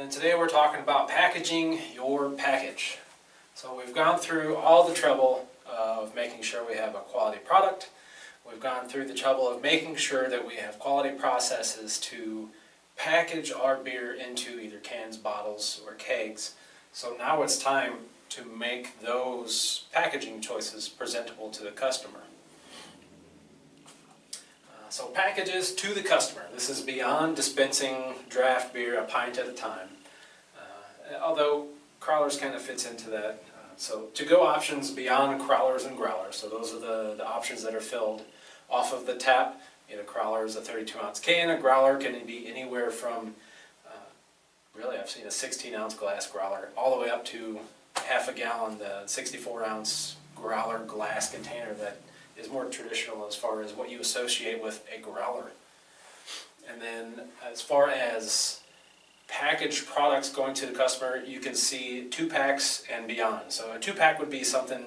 And today we're talking about packaging your package. So we've gone through all the trouble of making sure we have a quality product. We've gone through the trouble of making sure that we have quality processes to package our beer into either cans, bottles, or kegs. So now it's time to make those packaging choices presentable to the customer. So packages to the customer. This is beyond dispensing draft beer a pint at a time. Although crawlers kind of fits into that. So to-go options beyond crawlers and growlers. So those are the options that are filled off of the tap. A crawler is a 32-ounce can. A growler can be anywhere from, really I've seen a 16-ounce glass growler, all the way up to half a gallon, the 64-ounce growler glass container that is more traditional as far as what you associate with a growler. And then as far as packaged products going to the customer, you can see 2-packs and beyond. So a 2-pack would be something,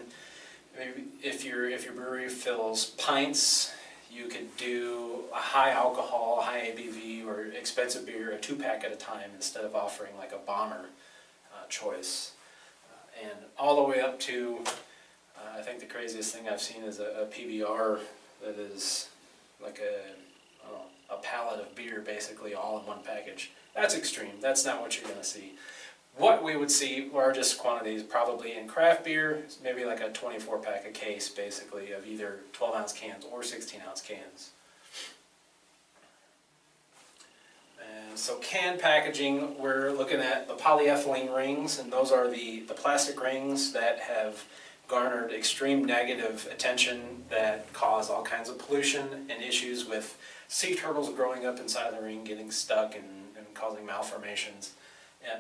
maybe if your brewery fills pints, you could do a high alcohol, high ABV, or expensive beer, a 2-pack at a time instead of offering like a bomber choice. And all the way up to, I think the craziest thing I've seen is a PBR that is like a pallet of beer basically all in one package. That's extreme. That's not what you're going to see. What we would see, largest quantities probably in craft beer, is maybe like a 24-pack a case basically of either 12-ounce cans or 16-ounce cans. And so can packaging, we're looking at the polyethylene rings, and those are the plastic rings that have garnered extreme negative attention that cause all kinds of pollution and issues with sea turtles growing up inside the ring, getting stuck and causing malformations.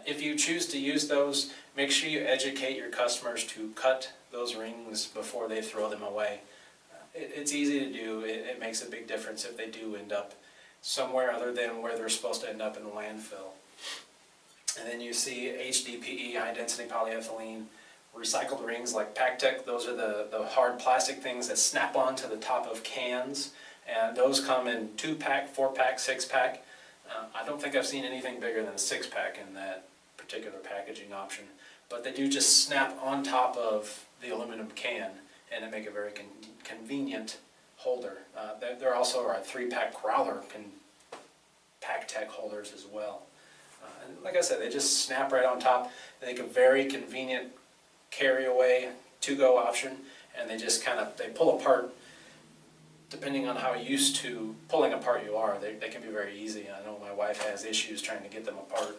If you choose to use those, make sure you educate your customers to cut those rings before they throw them away. It's easy to do. It makes a big difference if they do end up somewhere other than where they're supposed to end up in the landfill. And then you see HDPE, high density polyethylene, recycled rings like PacTech. Those are the hard plastic things that snap onto the top of cans, and those come in 2-pack, 4-pack, 6-pack. I don't think I've seen anything bigger than a 6-pack in that particular packaging option, but they do just snap on top of the aluminum can, and it make a very convenient holder. There also are 3-pack growler PacTech holders as well. And like I said, they just snap right on top. They make a very convenient carry-away to-go option, and they just they pull apart. Depending on how used to pulling apart you are, they can be very easy. I know my wife has issues trying to get them apart.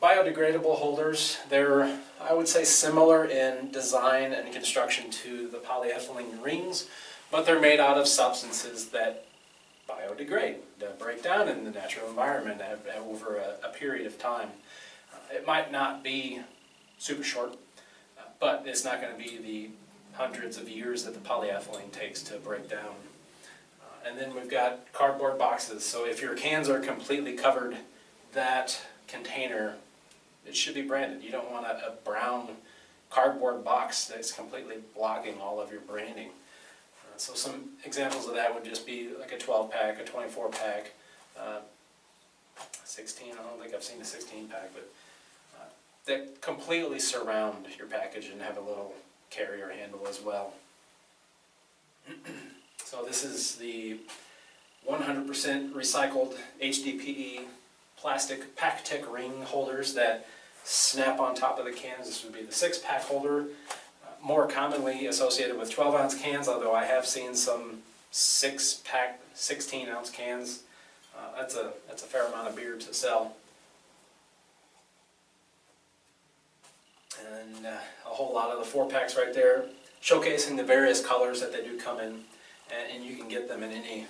Biodegradable holders, they're, I would say, similar in design and construction to the polyethylene rings, but they're made out of substances that biodegrade, that break down in the natural environment over a period of time. It might not be super short, but it's not going to be the hundreds of years that the polyethylene takes to break down. And then we've got cardboard boxes. So if your cans are completely covered, that container, it should be branded. You don't want a brown cardboard box that's completely blocking all of your branding. So some examples of that would just be like a 12-pack, a 24-pack, 16, I don't think I've seen a 16-pack, but that completely surround your package and have a little carrier handle as well. So this is the 100% recycled HDPE plastic PacTech ring holders that snap on top of the cans. This would be the 6-pack holder, more commonly associated with 12-ounce cans, although I have seen some 6-pack 16-ounce cans. That's a fair amount of beer to sell. And a whole lot of the 4-packs right there, showcasing the various colors that they do come in, and you can get them in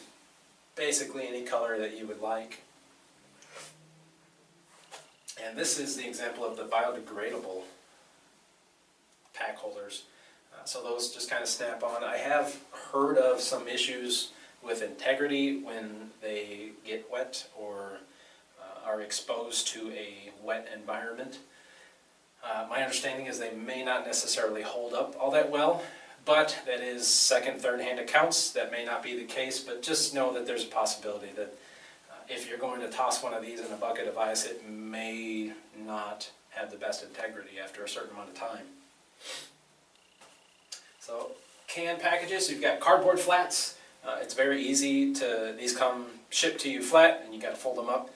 basically any color that you would like. And this is the example of the biodegradable pack holders. So those just kind of snap on. I have heard of some issues with integrity when they get wet or are exposed to a wet environment. My understanding is they may not necessarily hold up all that well, but that is second, third-hand accounts. That may not be the case, but just know that there's a possibility that if you're going to toss one of these in a bucket of ice, it may not have the best integrity after a certain amount of time. So can packages, you've got cardboard flats. It's very easy to, these come shipped to you flat and you got to fold them up.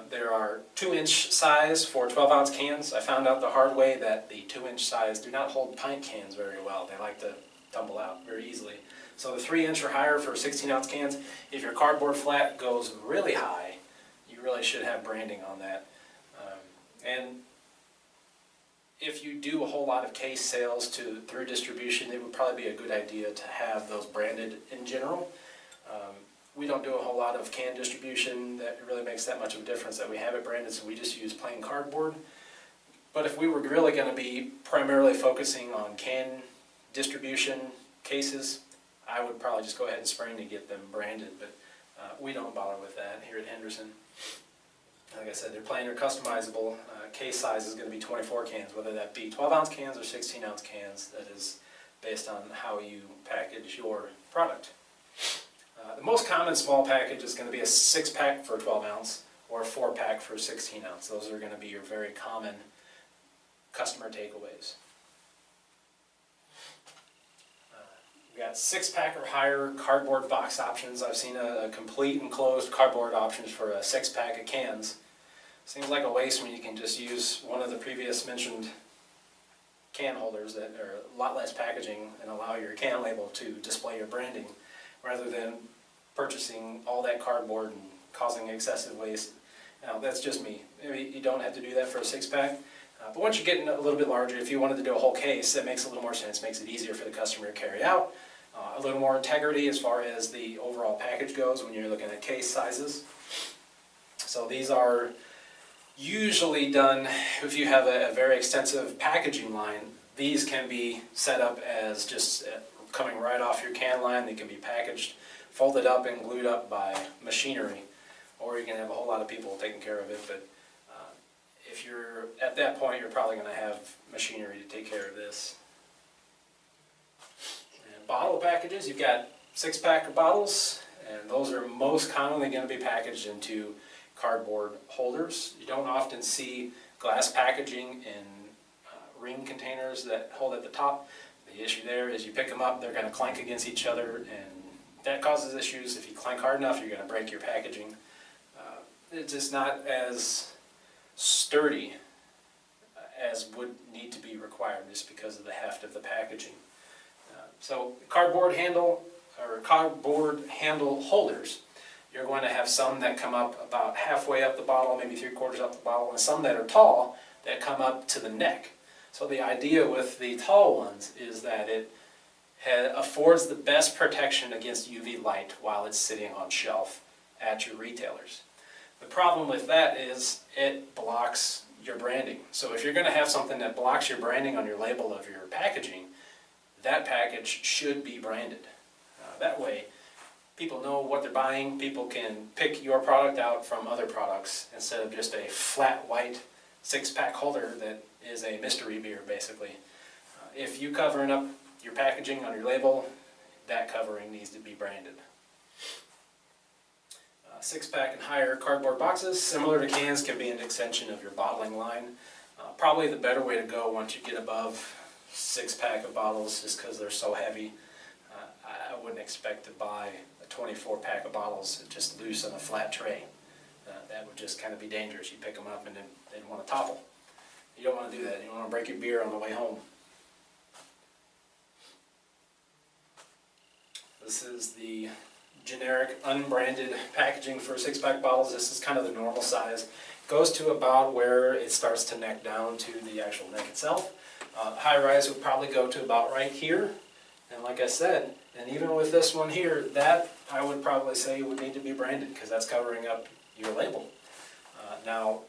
There are 2-inch size for 12-ounce cans. I found out the hard way that the 2-inch size do not hold pint cans very well. They like to tumble out very easily. So the 3-inch or higher for 16-ounce cans. If your cardboard flat goes really high, you really should have branding on that. And if you do a whole lot of case sales through distribution, it would probably be a good idea to have those branded in general. We don't do a whole lot of can distribution that really makes that much of a difference that we have it branded, so we just use plain cardboard. But if we were really going to be primarily focusing on can distribution cases, I would probably just go ahead and spring to get them branded, but we don't bother with that here at Henderson. Like I said, they're plain or customizable. Case size is going to be 24 cans, whether that be 12-ounce cans or 16-ounce cans. That is based on how you package your product. The most common small package is going to be a 6-pack for a 12-ounce or a 4-pack for a 16-ounce. Those are going to be your very common customer takeaways. We've got 6-pack or higher cardboard box options. I've seen a complete enclosed cardboard options for a 6-pack of cans. Seems like a waste when you can just use one of the previous mentioned can holders that are a lot less packaging and allow your can label to display your branding, rather than purchasing all that cardboard and causing excessive waste. Now, that's just me. Maybe you don't have to do that for a 6-pack, but once you get a little bit larger, if you wanted to do a whole case, that makes a little more sense, makes it easier for the customer to carry out. A little more integrity as far as the overall package goes when you're looking at case sizes. So these are usually done, if you have a very extensive packaging line, these can be set up as just coming right off your can line. They can be packaged, folded up and glued up by machinery, or you can have a whole lot of people taking care of it. But if you're at that point, you're probably going to have machinery to take care of this. And bottle packages, you've got 6-pack of bottles, and those are most commonly going to be packaged into cardboard holders. You don't often see glass packaging in ring containers that hold at the top. The issue there is you pick them up, they're going to clank against each other, and that causes issues. If you clank hard enough, you're going to break your packaging. It's just not as sturdy as would need to be required just because of the heft of the packaging. So cardboard handle holders, you're going to have some that come up about halfway up the bottle, maybe 3/4 up the bottle, and some that are tall that come up to the neck. So the idea with the tall ones is that it affords the best protection against UV light while it's sitting on shelf at your retailers. The problem with that is it blocks your branding. So if you're going to have something that blocks your branding on your label of your packaging, that package should be branded. That way, people know what they're buying. People can pick your product out from other products instead of just a flat white 6-pack holder that is a mystery beer, basically. If you covering up your packaging on your label, that covering needs to be branded. 6-pack and higher cardboard boxes, similar to cans, can be an extension of your bottling line. Probably the better way to go once you get above 6-pack of bottles, just because they're so heavy. I wouldn't expect to buy a 24-pack of bottles just loose on a flat tray. That would just kind of be dangerous. You pick them up and then they'd want to topple. You don't want to do that. You don't want to break your beer on the way home. This is the generic unbranded packaging for 6-pack bottles. This is kind of the normal size. Goes to about where it starts to neck down to the actual neck itself. High rise would probably go to about right here. And like I said, and even with this one here, that I would probably say would need to be branded because that's covering up your label. Now,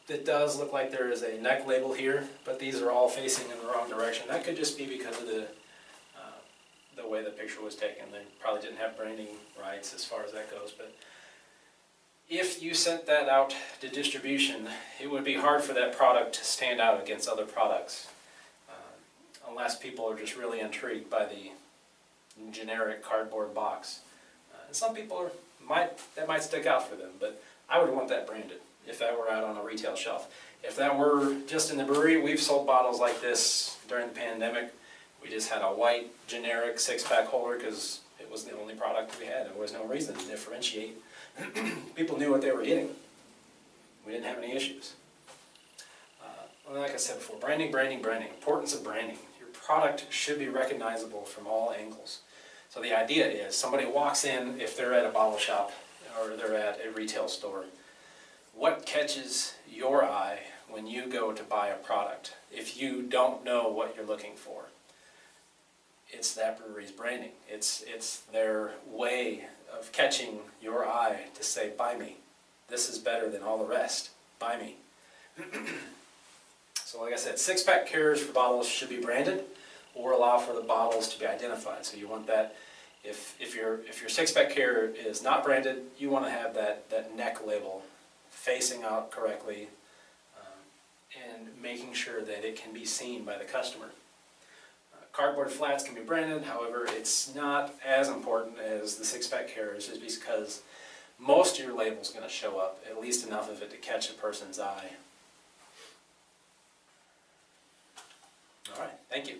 it does look like there is a neck label here, but these are all facing in the wrong direction. That could just be because of the way the picture was taken. They probably didn't have branding rights as far as that goes. But if you sent that out to distribution, it would be hard for that product to stand out against other products, unless people are just really intrigued by the generic cardboard box. And some people that might stick out for them, but I would want that branded if that were out on a retail shelf. If that were just in the brewery, we've sold bottles like this during the pandemic. We just had a white generic 6-pack holder because it was the only product we had. There was no reason to differentiate. People knew what they were getting. We didn't have any issues. Well, like I said before, branding, branding, branding. Importance of branding. Your product should be recognizable from all angles. So the idea is somebody walks in, if they're at a bottle shop or they're at a retail store, what catches your eye when you go to buy a product if you don't know what you're looking for? It's that brewery's branding. It's their way of catching your eye to say, buy me. This is better than all the rest. Buy me. So like I said, 6-pack carriers for bottles should be branded or allow for the bottles to be identified. So you want that, if your 6-pack carrier is not branded, you want to have that neck label facing out correctly and making sure that it can be seen by the customer. Cardboard flats can be branded, however, it's not as important as the 6-pack carriers just because most of your label is going to show up, at least enough of it to catch a person's eye. All right, thank you.